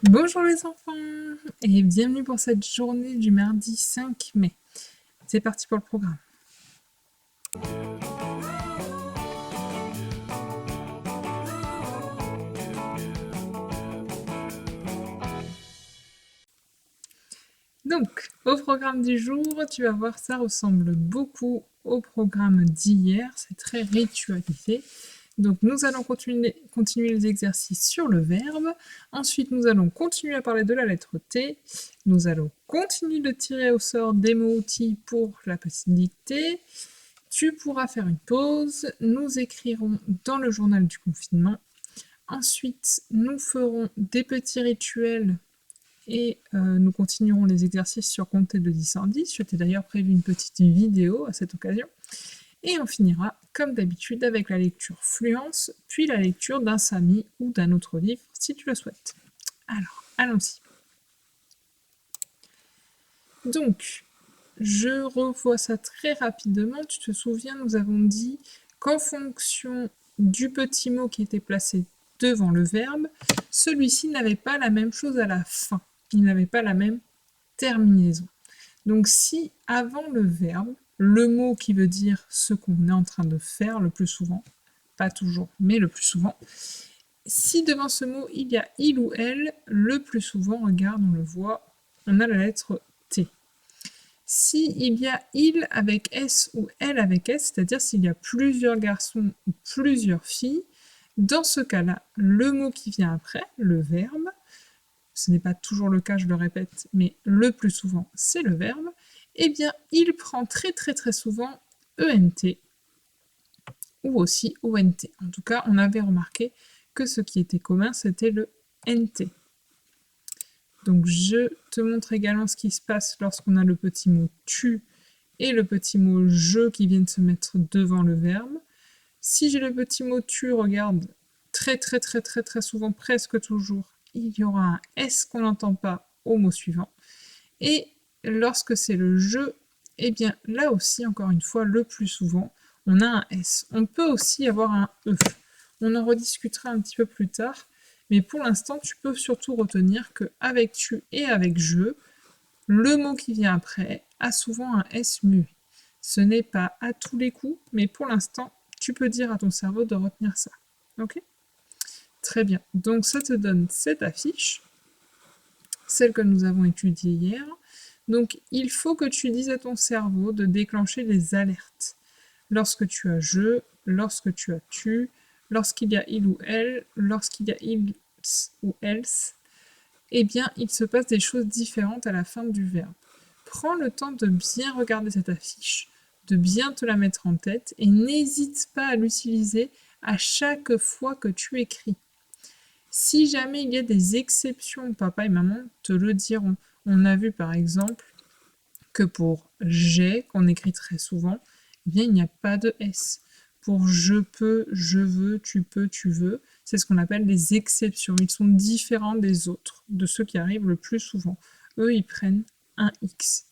Bonjour les enfants et bienvenue pour cette journée du mardi 5 mai. C'est parti pour le programme. Donc, au programme du jour, tu vas voir, ça ressemble beaucoup au programme d'hier, c'est très ritualisé. Donc nous allons continuer les exercices sur le verbe. Ensuite, nous allons continuer à parler de la lettre T. Nous allons continuer de tirer au sort des mots-outils pour la petite dictée. Tu pourras faire une pause. Nous écrirons dans le journal du confinement. Ensuite, nous ferons des petits rituels et nous continuerons les exercices sur compter de 10 en 10. Je t'ai d'ailleurs prévu une petite vidéo à cette occasion. Et on finira, comme d'habitude, avec la lecture Fluence, puis la lecture d'un Sami ou d'un autre livre, si tu le souhaites. Alors, allons-y. Donc, je revois ça très rapidement. Tu te souviens, nous avons dit qu'en fonction du petit mot qui était placé devant le verbe, celui-ci n'avait pas la même chose à la fin. Il n'avait pas la même terminaison. Donc si avant le verbe, le mot qui veut dire ce qu'on est en train de faire le plus souvent, pas toujours, mais le plus souvent, si devant ce mot il y a il ou elle, le plus souvent, regarde, on le voit, on a la lettre T. Si il y a il avec S ou elle avec S, c'est-à-dire s'il y a plusieurs garçons ou plusieurs filles, dans ce cas-là, le mot qui vient après, le verbe, ce n'est pas toujours le cas, je le répète, mais le plus souvent, c'est le verbe, eh bien, il prend très souvent ENT ou aussi ONT. En tout cas, on avait remarqué que ce qui était commun, c'était le NT. Donc, je te montre également ce qui se passe lorsqu'on a le petit mot tu et le petit mot je qui viennent se mettre devant le verbe. Si j'ai le petit mot tu, regarde, très souvent, presque toujours, il y aura un S qu'on n'entend pas au mot suivant. Et lorsque c'est le je, eh bien là aussi, encore une fois, le plus souvent, on a un S. On peut aussi avoir un E. On en rediscutera un petit peu plus tard, mais pour l'instant, tu peux surtout retenir que avec tu et avec je, le mot qui vient après a souvent un S muet. Ce n'est pas à tous les coups, mais pour l'instant, tu peux dire à ton cerveau de retenir ça. Ok? Très bien. Donc ça te donne cette affiche, celle que nous avons étudiée hier. Donc il faut que tu dises à ton cerveau de déclencher les alertes. Lorsque tu as je, lorsque tu as tu, lorsqu'il y a il ou elle, lorsqu'il y a il ou else, eh bien il se passe des choses différentes à la fin du verbe. Prends le temps de bien regarder cette affiche, de bien te la mettre en tête et n'hésite pas à l'utiliser à chaque fois que tu écris. Si jamais il y a des exceptions, papa et maman te le diront. On a vu par exemple que pour j'ai, qu'on écrit très souvent, eh bien il n'y a pas de S. Pour je peux, je veux, tu peux, tu veux, c'est ce qu'on appelle des exceptions. Ils sont différents des autres, de ceux qui arrivent le plus souvent. Eux, ils prennent un X.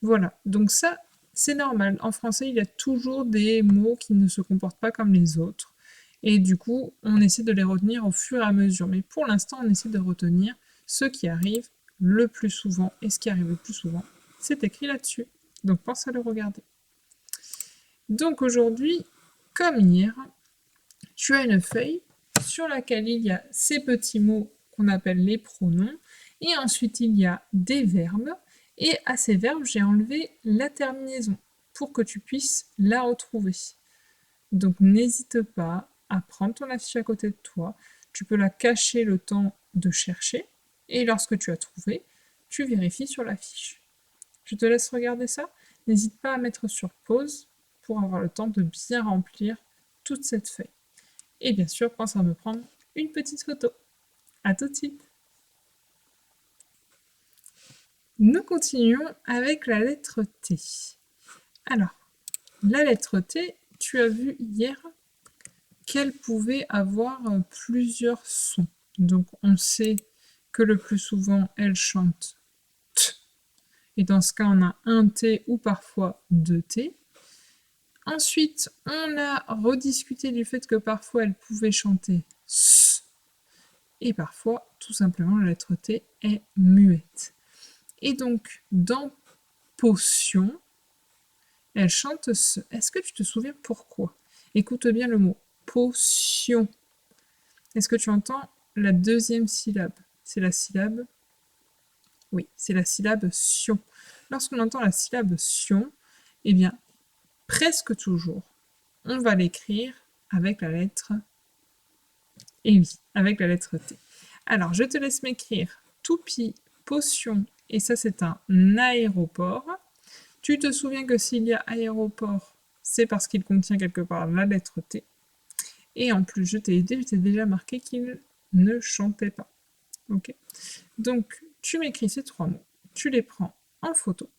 Voilà, donc ça, c'est normal. En français, il y a toujours des mots qui ne se comportent pas comme les autres. Et du coup, on essaie de les retenir au fur et à mesure. Mais pour l'instant, on essaie de retenir ce qui arrive le plus souvent. Et ce qui arrive le plus souvent, c'est écrit là-dessus. Donc pense à le regarder. Donc aujourd'hui, comme hier, tu as une feuille sur laquelle il y a ces petits mots qu'on appelle les pronoms. Et ensuite, il y a des verbes. Et à ces verbes, j'ai enlevé la terminaison pour que tu puisses la retrouver. Donc n'hésite pas à prendre ton affiche à côté de toi. Tu peux la cacher le temps de chercher. Et lorsque tu as trouvé, tu vérifies sur l'affiche. Je te laisse regarder ça. N'hésite pas à mettre sur pause pour avoir le temps de bien remplir toute cette feuille. Et bien sûr, pense à me prendre une petite photo. À tout de suite. Nous continuons avec la lettre T. Alors, la lettre T, tu as vu hier qu'elle pouvait avoir plusieurs sons. Donc on sait que le plus souvent, elle chante T. Et dans ce cas, on a un T ou parfois deux T. Ensuite, on a rediscuté du fait que parfois elle pouvait chanter S et parfois, tout simplement, la lettre T est muette. Et donc, dans potion, elle chante ce. Est-ce que tu te souviens pourquoi? Écoute bien le mot potion. Est-ce que tu entends la deuxième syllabe? C'est la syllabe. Oui, c'est la syllabe sion. Lorsqu'on entend la syllabe sion, eh bien, presque toujours, on va l'écrire avec la lettre. Et oui, avec la lettre T. Alors, je te laisse m'écrire toupie, potion, et ça c'est un aéroport. Tu te souviens que s'il y a aéroport, c'est parce qu'il contient quelque part la lettre T. Et en plus, je t'ai aidé, je t'ai déjà marqué qu'il ne chantait pas. Ok. Donc, tu m'écris ces 3 mots, tu les prends en photo,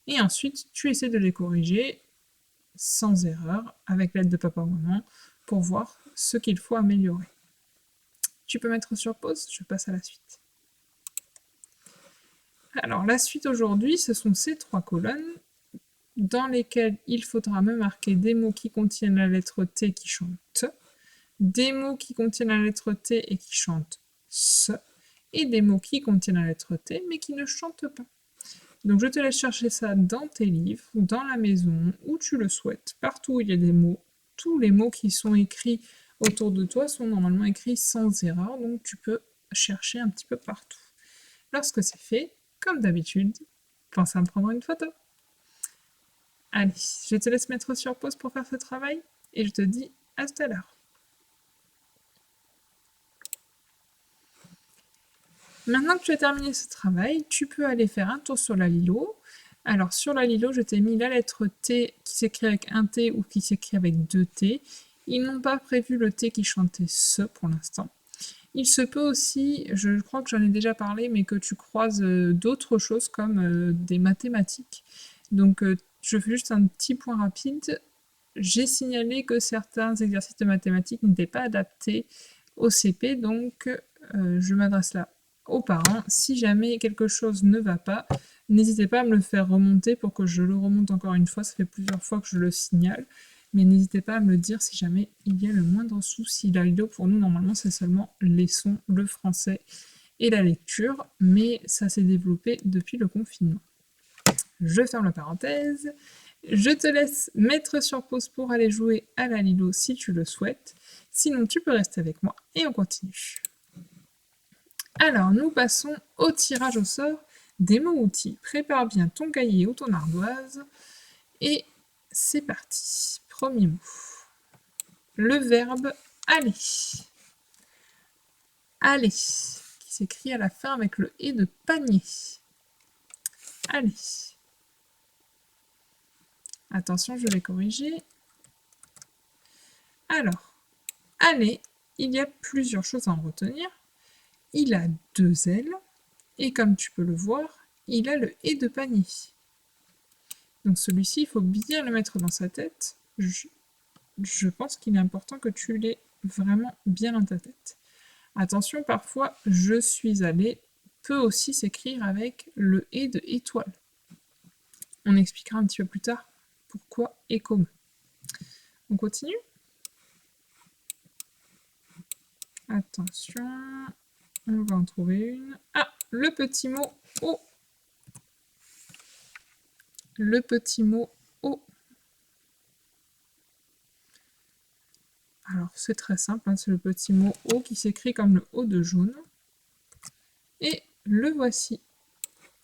et ensuite, tu essaies de les corriger sans erreur, avec l'aide de papa ou maman, pour voir ce qu'il faut améliorer. Tu peux mettre sur pause, je passe à la suite. Alors, la suite aujourd'hui, ce sont ces 3 colonnes dans lesquelles il faudra me marquer des mots qui contiennent la lettre T qui chantent T, des mots qui contiennent la lettre T et qui chantent S, et des mots qui contiennent la lettre T mais qui ne chantent pas. Donc je te laisse chercher ça dans tes livres, dans la maison, où tu le souhaites, partout où il y a des mots. Tous les mots qui sont écrits autour de toi sont normalement écrits sans erreur, donc tu peux chercher un petit peu partout. Lorsque c'est fait, comme d'habitude, pense à me prendre une photo. Allez, je te laisse mettre sur pause pour faire ce travail, et je te dis à tout à l'heure. Maintenant que tu as terminé ce travail, tu peux aller faire un tour sur la Lilo. Alors sur la Lilo, je t'ai mis la lettre T qui s'écrit avec un T ou qui s'écrit avec 2 T. Ils n'ont pas prévu le T qui chantait ce pour l'instant. Il se peut aussi, je crois que j'en ai déjà parlé, mais que tu croises d'autres choses comme des mathématiques. Donc je fais juste un petit point rapide. J'ai signalé que certains exercices de mathématiques n'étaient pas adaptés au CP, donc je m'adresse là aux parents. Si jamais quelque chose ne va pas, n'hésitez pas à me le faire remonter pour que je le remonte encore une fois. Ça fait plusieurs fois que je le signale. Mais n'hésitez pas à me le dire si jamais il y a le moindre souci. La Lilo, pour nous, normalement, c'est seulement les sons, le français et la lecture. Mais ça s'est développé depuis le confinement. Je ferme la parenthèse. Je te laisse mettre sur pause pour aller jouer à la Lilo si tu le souhaites. Sinon, tu peux rester avec moi et on continue. Alors, nous passons au tirage au sort des mots-outils. Prépare bien ton cahier ou ton ardoise. Et c'est parti. Premier mot. Le verbe aller. Aller, qui s'écrit à la fin avec le « et » de panier. Aller. Attention, je vais corriger. Alors, aller, il y a plusieurs choses à en retenir. Il a 2 ailes, et comme tu peux le voir, il a le « et » de panier. Donc celui-ci, il faut bien le mettre dans sa tête. Je pense qu'il est important que tu l'aies vraiment bien dans ta tête. Attention, parfois, je suis allé peut aussi s'écrire avec le « et » de étoile. On expliquera un petit peu plus tard pourquoi et comment. On continue. Attention, on va en trouver une. Ah, le petit mot « O ». Le petit mot « O ». Alors, c'est très simple, hein, c'est le petit mot « O » qui s'écrit comme le « O » de jaune. Et le voici.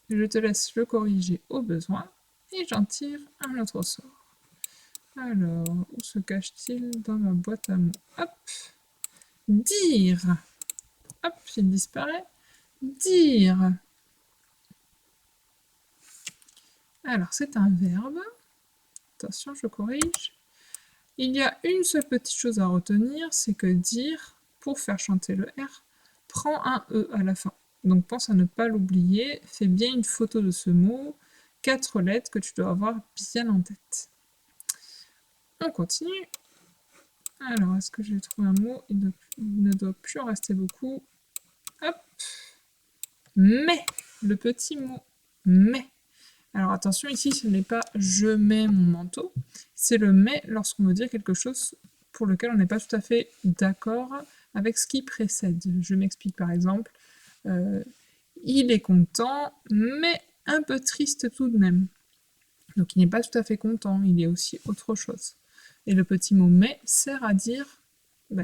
Je te laisse le corriger au besoin. Et j'en tire un autre sort. Alors, où se cache-t-il dans ma boîte à mots? Hop. Dire. Hop, il disparaît. Dire. Alors, c'est un verbe. Attention, je corrige. Il y a une seule petite chose à retenir, c'est que dire, pour faire chanter le R, prend un E à la fin. Donc pense à ne pas l'oublier, fais bien une photo de ce mot, 4 lettres que tu dois avoir bien en tête. On continue. Alors, est-ce que j'ai trouvé un mot? Il ne doit plus en rester beaucoup. Hop. Mais, le petit mot mais. Alors attention, ici, ce n'est pas « je mets mon manteau », c'est le « mais » lorsqu'on veut dire quelque chose pour lequel on n'est pas tout à fait d'accord avec ce qui précède. Je m'explique par exemple, il est content, mais un peu triste tout de même. Donc il n'est pas tout à fait content, il est aussi autre chose. Et le petit mot mais sert à dire,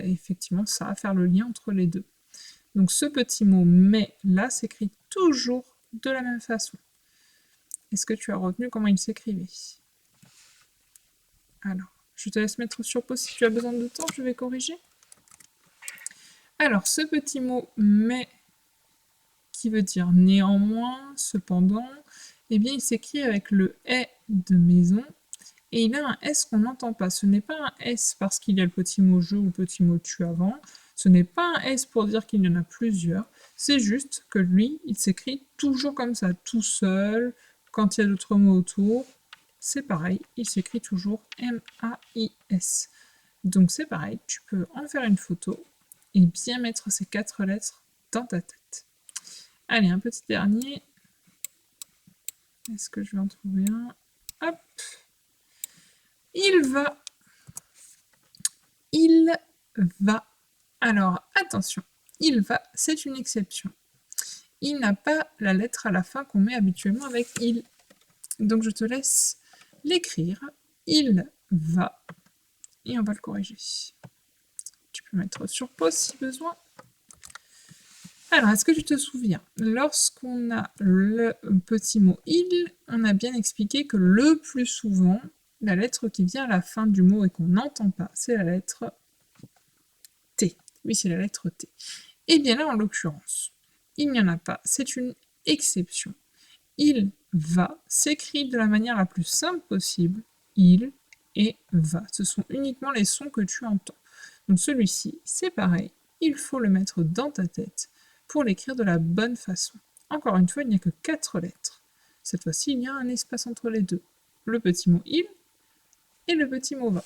effectivement, ça, à faire le lien entre les deux. Donc ce petit mot mais là s'écrit toujours de la même façon. Est-ce que tu as retenu comment il s'écrivait? Alors, je te laisse mettre sur pause si tu as besoin de temps, je vais corriger. Alors, ce petit mot mais qui veut dire néanmoins, cependant, eh bien il s'écrit avec le est de maison et il a un S qu'on n'entend pas. Ce n'est pas un S parce qu'il y a le petit mot je ou le petit mot tu avant. Ce n'est pas un S pour dire qu'il y en a plusieurs. C'est juste que lui, il s'écrit toujours comme ça, tout seul, quand il y a d'autres mots autour. C'est pareil, il s'écrit toujours M-A-I-S. Donc c'est pareil, tu peux en faire une photo et bien mettre ces 4 lettres dans ta tête. Allez, un petit dernier. Est-ce que je vais en trouver un? Hop. Il va. Il va. Alors, attention. Il va, c'est une exception. Il n'a pas la lettre à la fin qu'on met habituellement avec il. Donc, je te laisse l'écrire. Il va. Et on va le corriger. Tu peux mettre sur pause si besoin. Alors, est-ce que tu te souviens, lorsqu'on a le petit mot il, on a bien expliqué que le plus souvent, la lettre qui vient à la fin du mot et qu'on n'entend pas, c'est la lettre T. Oui, c'est la lettre T. Et bien là, en l'occurrence, il n'y en a pas, c'est une exception. Il va s'écrit de la manière la plus simple possible, il et va. Ce sont uniquement les sons que tu entends. Donc celui-ci, c'est pareil, il faut le mettre dans ta tête pour l'écrire de la bonne façon. Encore une fois, il n'y a que 4 lettres. Cette fois-ci, il y a un espace entre les deux. Le petit mot il et le petit mot va.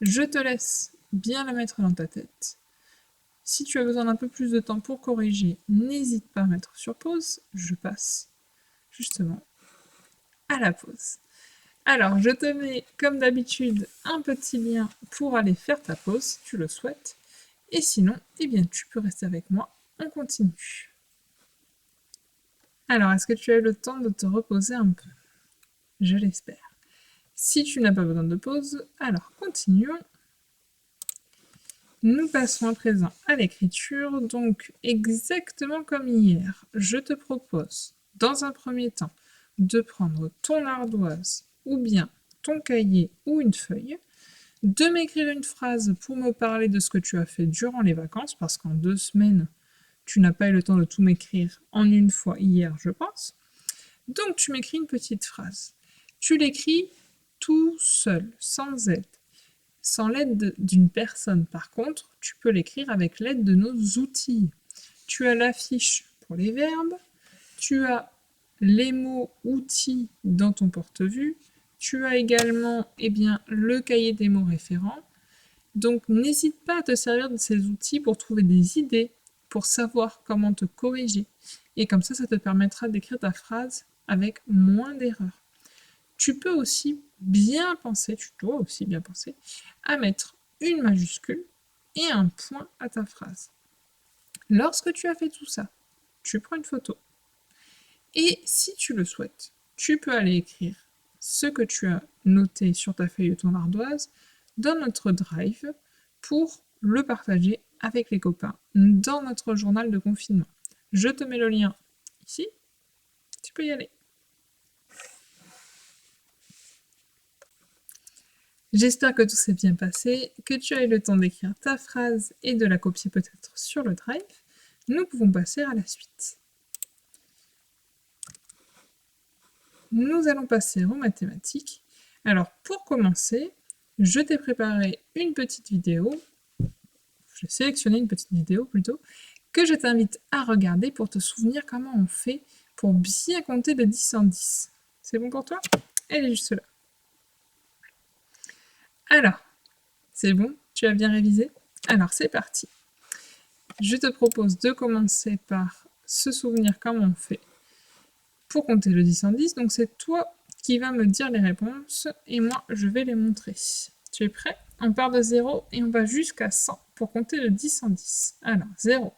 Je te laisse bien la mettre dans ta tête. Si tu as besoin d'un peu plus de temps pour corriger, n'hésite pas à mettre sur pause. Je passe justement à la pause. Alors, je te mets comme d'habitude un petit lien pour aller faire ta pause si tu le souhaites. Et sinon, eh bien, tu peux rester avec moi, on continue. Alors, est-ce que tu as eu le temps de te reposer un peu? Je l'espère. Si tu n'as pas besoin de pause, alors continuons. Nous passons à présent à l'écriture, donc exactement comme hier, je te propose, dans un premier temps, de prendre ton ardoise ou bien ton cahier ou une feuille, de m'écrire une phrase pour me parler de ce que tu as fait durant les vacances, parce qu'en 2 semaines, tu n'as pas eu le temps de tout m'écrire en une fois hier, je pense. Donc tu m'écris une petite phrase. Tu l'écris tout seul, sans aide. Sans l'aide d'une personne, par contre, tu peux l'écrire avec l'aide de nos outils. Tu as la fiche pour les verbes, tu as les mots outils dans ton porte-vue, tu as également le cahier des mots référents. Donc n'hésite pas à te servir de ces outils pour trouver des idées, pour savoir comment te corriger. Et comme ça te permettra d'écrire ta phrase avec moins d'erreurs. Tu peux aussi bien penser, tu dois aussi bien penser, à mettre une majuscule et un point à ta phrase. Lorsque tu as fait tout ça, tu prends une photo. Et si tu le souhaites, tu peux aller écrire ce que tu as noté sur ta feuille ou ton ardoise dans notre drive pour le partager avec les copains dans notre journal de confinement. Je te mets le lien ici, tu peux y aller. J'espère que tout s'est bien passé, que tu as eu le temps d'écrire ta phrase et de la copier peut-être sur le drive. Nous pouvons passer à la suite. Nous allons passer aux mathématiques. Alors pour commencer, je t'ai préparé une petite vidéo, j'ai sélectionné une petite vidéo plutôt, que je t'invite à regarder pour te souvenir comment on fait pour bien compter de 10 en 10. C'est bon pour toi? Elle est juste là. Alors, c'est bon? Tu as bien révisé? Alors c'est parti. Je te propose de commencer par se souvenir comment on fait pour compter le 10 en 10. Donc c'est toi qui vas me dire les réponses et moi je vais les montrer. Tu es prêt? On part de 0 et on va jusqu'à 100 pour compter de 10 en 10. Alors, 0.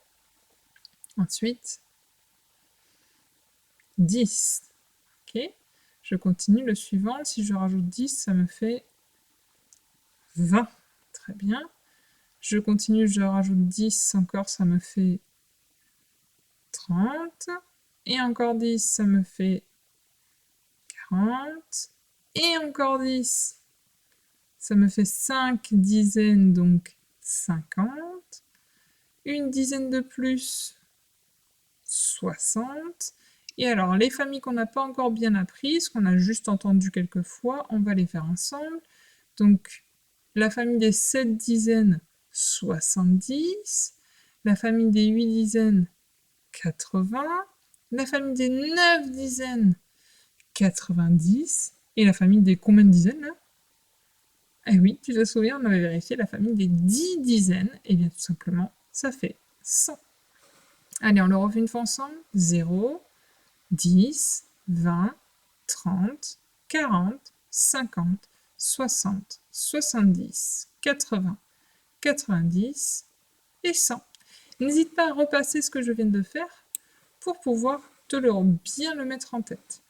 Ensuite, 10. Ok. Je continue le suivant. Si je rajoute 10, ça me fait 20. Très bien. Je continue, je rajoute 10 encore, ça me fait 30. Et encore 10, ça me fait 40. Et encore 10, ça me fait 5 dizaines, donc 50. Une dizaine de plus, 60. Et alors, les familles qu'on n'a pas encore bien apprises, qu'on a juste entendu quelques fois, on va les faire ensemble. Donc, la famille des 7 dizaines, 70. La famille des 8 dizaines, 80. La famille des 9 dizaines, 90. Et la famille des combien de dizaines, là? Eh oui, tu te souviens, on avait vérifié la famille des 10 dizaines. Et bien, tout simplement, ça fait 100. Allez, on le refait une fois ensemble. 0, 10, 20, 30, 40, 50, 60, 70, 80, 90 et 100. N'hésite pas à repasser ce que je viens de faire pour pouvoir bien le mettre en tête.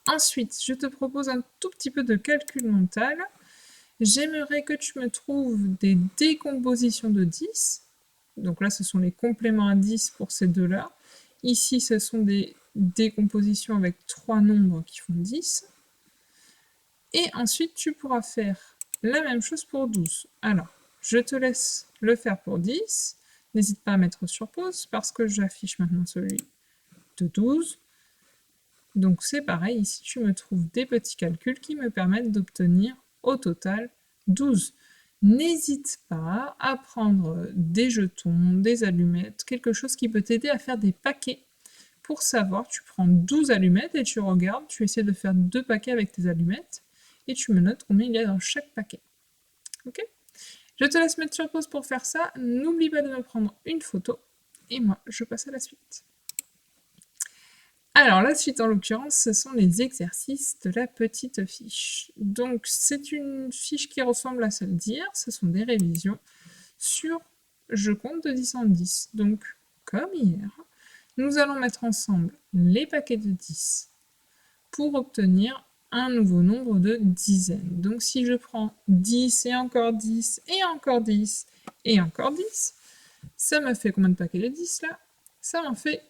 Ensuite, je te propose un tout petit peu de calcul mental. J'aimerais que tu me trouves des décompositions de 10. Donc là, ce sont les compléments à 10 pour ces deux-là. Ici, ce sont des décompositions avec 3 nombres qui font 10. Et ensuite, tu pourras faire la même chose pour 12. Alors, je te laisse le faire pour 10. N'hésite pas à mettre sur pause parce que j'affiche maintenant celui de 12. Donc c'est pareil, ici tu me trouves des petits calculs qui me permettent d'obtenir au total 12. N'hésite pas à prendre des jetons, des allumettes, quelque chose qui peut t'aider à faire des paquets. Pour savoir, tu prends 12 allumettes et tu regardes, tu essaies de faire 2 paquets avec tes allumettes et tu me notes combien il y a dans chaque paquet. Ok ? Je te laisse mettre sur pause pour faire ça. N'oublie pas de me prendre une photo et moi, je passe à la suite. Alors la suite en l'occurrence, ce sont les exercices de la petite fiche. Donc c'est une fiche qui ressemble à celle d'hier, ce sont des révisions sur je compte de 10 en 10. Donc comme hier, nous allons mettre ensemble les paquets de 10 pour obtenir un nouveau nombre de dizaines. Donc si je prends 10 et encore 10 et encore 10 et encore 10, ça me fait combien de paquets de 10 là? Ça m'en fait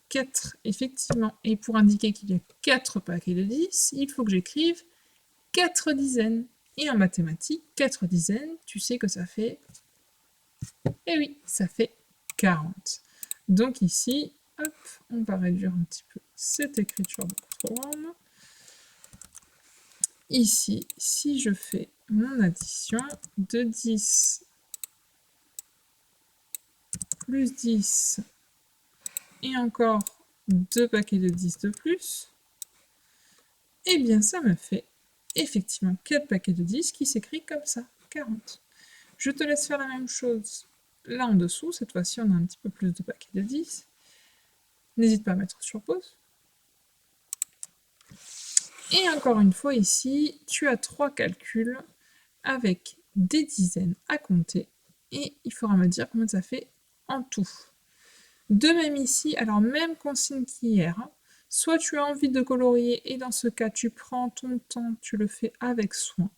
4, effectivement. Et pour indiquer qu'il y a 4 paquets de 10, il faut que j'écrive 4 dizaines. Et en mathématiques, 4 dizaines, tu sais que ça fait... Eh oui, ça fait 40. Donc ici, hop, on va réduire un petit peu cette écriture de programme. Ici, si je fais mon addition de 10 plus 10 et encore 2 paquets de 10 de plus, eh bien ça me fait effectivement 4 paquets de 10 qui s'écrit comme ça, 40. Je te laisse faire la même chose là en dessous, cette fois-ci on a un petit peu plus de paquets de 10. N'hésite pas à mettre sur pause. Et encore une fois ici, tu as 3 calculs avec des dizaines à compter et il faudra me dire combien ça fait en tout. De même ici, alors même consigne qu'hier, soit tu as envie de colorier et dans ce cas tu prends ton temps, tu le fais avec soin,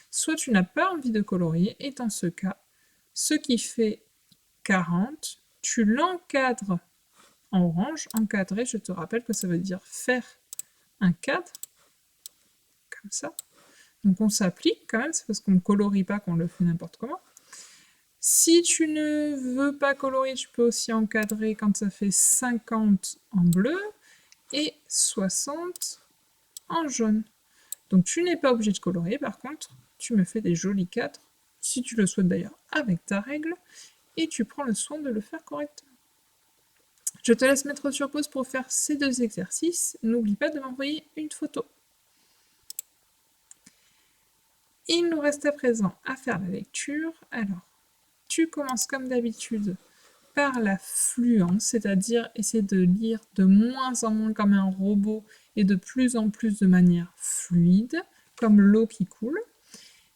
soit tu n'as pas envie de colorier et dans ce cas, ce qui fait 40, tu l'encadres en orange. Encadrer, je te rappelle que ça veut dire faire un cadre, comme ça. Donc on s'applique quand même, c'est parce qu'on ne colorie pas qu'on le fait n'importe comment. Si tu ne veux pas colorier, tu peux aussi encadrer quand ça fait 50 en bleu et 60 en jaune. Donc tu n'es pas obligé de colorier, par contre, tu me fais des jolis cadres, si tu le souhaites d'ailleurs, avec ta règle, et tu prends le soin de le faire correctement. Je te laisse mettre sur pause pour faire ces 2 exercices. N'oublie pas de m'envoyer une photo. Il nous reste à présent à faire la lecture. Alors, tu commences comme d'habitude par la fluence, c'est-à-dire essayer de lire de moins en moins comme un robot et de plus en plus de manière fluide, comme l'eau qui coule.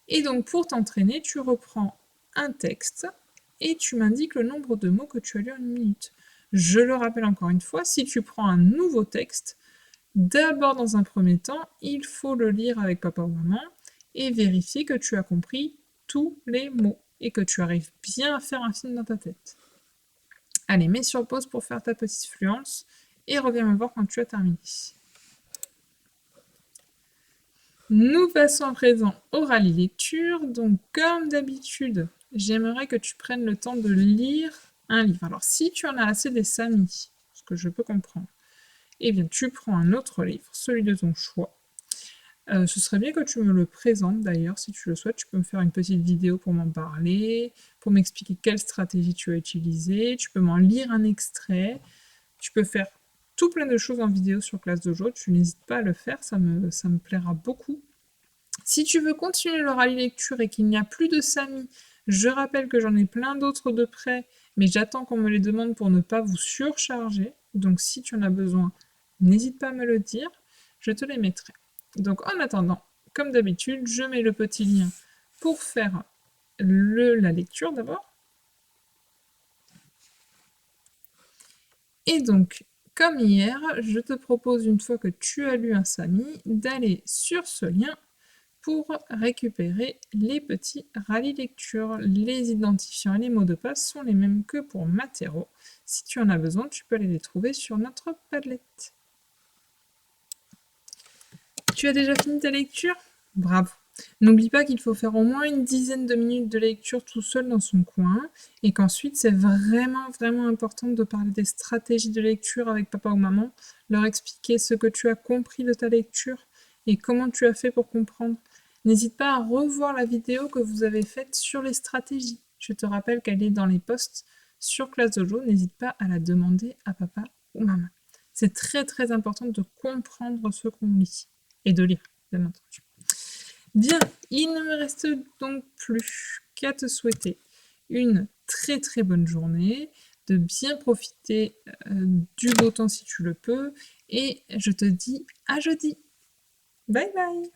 Et donc pour t'entraîner, tu reprends un texte et tu m'indiques le nombre de mots que tu as lu en 1 minute. Je le rappelle encore une fois, si tu prends un nouveau texte, d'abord dans un premier temps, il faut le lire avec papa ou maman et vérifier que tu as compris tous les mots et que tu arrives bien à faire un film dans ta tête. Allez, mets sur pause pour faire ta petite fluence et reviens me voir quand tu as terminé. Nous passons à présent au rallye lecture. Donc, comme d'habitude, j'aimerais que tu prennes le temps de lire un livre. Alors, si tu en as assez des Samis, ce que je peux comprendre, eh bien, tu prends un autre livre, celui de ton choix. Ce serait bien que tu me le présentes d'ailleurs, si tu le souhaites. Tu peux me faire une petite vidéo pour m'en parler, pour m'expliquer quelle stratégie tu as utilisée. Tu peux m'en lire un extrait. Tu peux faire tout plein de choses en vidéo sur Classe Dojo. Tu n'hésites pas à le faire, ça me plaira beaucoup. Si tu veux continuer le rallye lecture et qu'il n'y a plus de Sami, je rappelle que j'en ai plein d'autres de près, mais j'attends qu'on me les demande pour ne pas vous surcharger. Donc si tu en as besoin, n'hésite pas à me le dire, je te les mettrai. Donc en attendant, comme d'habitude, je mets le petit lien pour faire la lecture d'abord. Et donc, comme hier, je te propose, une fois que tu as lu un Sami, d'aller sur ce lien pour récupérer les petits rallyes lecture. Les identifiants et les mots de passe sont les mêmes que pour Matero. Si tu en as besoin, tu peux aller les trouver sur notre Padlet. Tu as déjà fini ta lecture? Bravo! N'oublie pas qu'il faut faire au moins une dizaine de minutes de lecture tout seul dans son coin et qu'ensuite c'est vraiment important de parler des stratégies de lecture avec papa ou maman, leur expliquer ce que tu as compris de ta lecture et comment tu as fait pour comprendre. N'hésite pas à revoir la vidéo que vous avez faite sur les stratégies. Je te rappelle qu'elle est dans les posts sur Classe Dojo, n'hésite pas à la demander à papa ou maman. C'est très important de comprendre ce qu'on lit et de lire, bien entendu. Bien, il ne me reste donc plus qu'à te souhaiter une très bonne journée, de bien profiter du beau temps si tu le peux, et je te dis à jeudi. Bye bye!